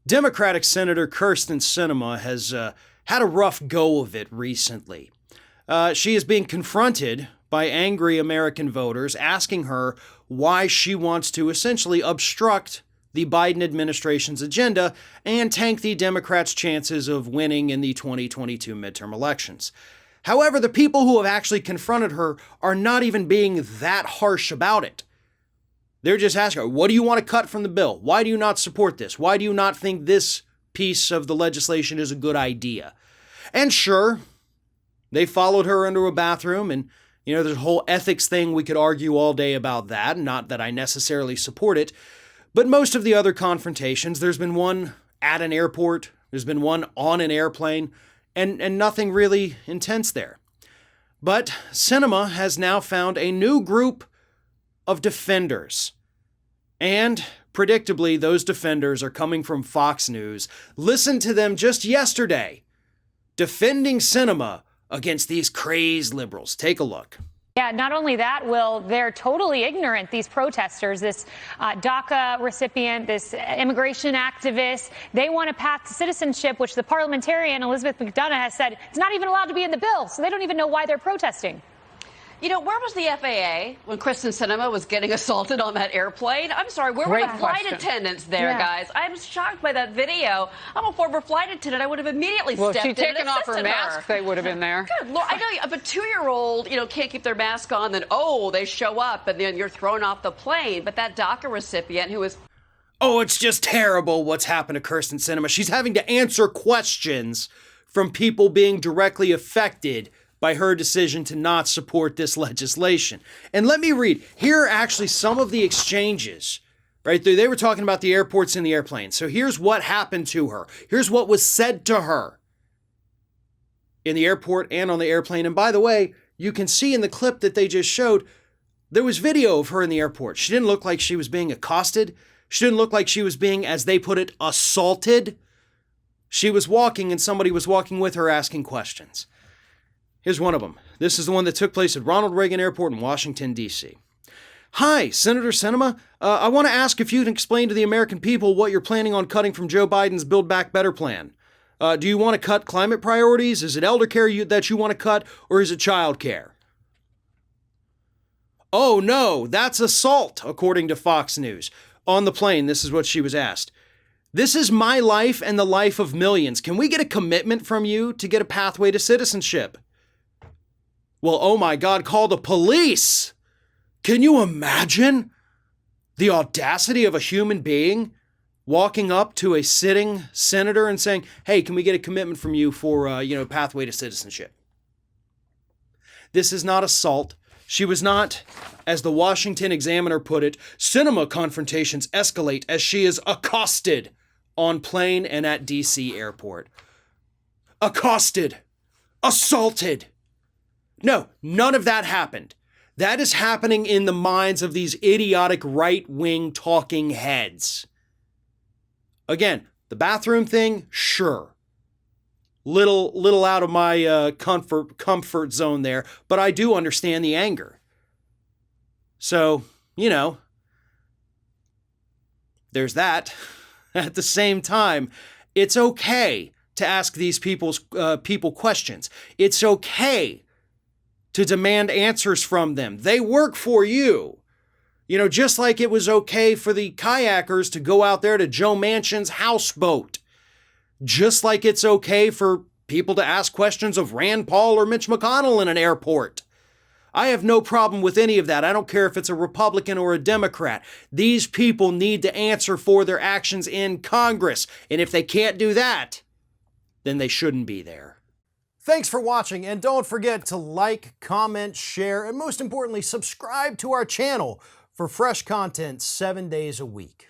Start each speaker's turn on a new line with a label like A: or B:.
A: Democratic Senator Kyrsten Sinema has had a rough go of it recently. She is being confronted by angry American voters asking her why she wants to essentially obstruct the Biden administration's agenda and tank the Democrats' chances of winning in the 2022 midterm elections. However, the people who have actually confronted her are not even being that harsh about it. They're just asking her, what do you want to cut from the bill? Why do you not support this? Why do you not think this piece of the legislation is a good idea? And sure, they followed her into a bathroom, and there's a whole ethics thing we could argue all day about that, not that I necessarily support it. But most of the other confrontations, there's been one at an airport, there's been one on an airplane, and nothing really intense there. But Sinema has now found a new group of defenders. And predictably, those defenders are coming from Fox News. Listen to them just yesterday, defending Sinema against these crazed liberals. Take a look.
B: Yeah, not only that, Will, they're totally ignorant, these protesters, this DACA recipient, this immigration activist. They want a path to citizenship, which the parliamentarian Elizabeth McDonough has said it's not even allowed to be in the bill, so they don't even know why they're protesting.
C: Where was the FAA when Kyrsten Sinema was getting assaulted on that airplane? I'm sorry, where were the flight attendants there, guys? I'm shocked by that video. I'm a former flight attendant. I would have immediately stepped in and assisted her.
D: Well, she'd taken off her mask, they would have been there.
C: Good Lord, I know if a 2-year-old, can't keep their mask on, then, they show up, and then you're thrown off the plane. But that DACA recipient who was...
A: Oh, it's just terrible what's happened to Kyrsten Sinema. She's having to answer questions from people being directly affected by her decision to not support this legislation. And let me read. Here are actually some of the exchanges right there. They were talking about the airports and the airplanes. So here's what happened to her. Here's what was said to her in the airport and on the airplane. And by the way, you can see in the clip that they just showed, there was video of her in the airport. She didn't look like she was being accosted. She didn't look like she was being, as they put it, assaulted. She was walking and somebody was walking with her asking questions. Here's one of them. This is the one that took place at Ronald Reagan Airport in Washington, D.C. Hi, Senator Sinema. I want to ask if you can explain to the American people what you're planning on cutting from Joe Biden's Build Back Better plan. Do you want to cut climate priorities? Is it elder care that you want to cut, or is it child care? Oh, no, that's assault, according to Fox News. On the plane, this is what she was asked. This is my life and the life of millions. Can we get a commitment from you to get a pathway to citizenship? Well, oh my God, call the police. Can you imagine the audacity of a human being walking up to a sitting senator and saying, hey, can we get a commitment from you for, pathway to citizenship? This is not assault. She was not, as the Washington Examiner put it, Sinema confrontations escalate as she is accosted on plane and at D.C. airport. Accosted. Assaulted. No, none of that happened. That is happening in the minds of these idiotic right-wing talking heads. Again, the bathroom thing, sure. Little out of my comfort zone there, but I do understand the anger. So, there's that. At the same time, it's okay to ask these people questions. It's okay to demand answers from them. They work for you. Just like it was okay for the kayakers to go out there to Joe Manchin's houseboat. Just like it's okay for people to ask questions of Rand Paul or Mitch McConnell in an airport. I have no problem with any of that. I don't care if it's a Republican or a Democrat. These people need to answer for their actions in Congress. And if they can't do that, then they shouldn't be there. Thanks for watching, and don't forget to like, comment, share, and most importantly, subscribe to our channel for fresh content 7 days a week.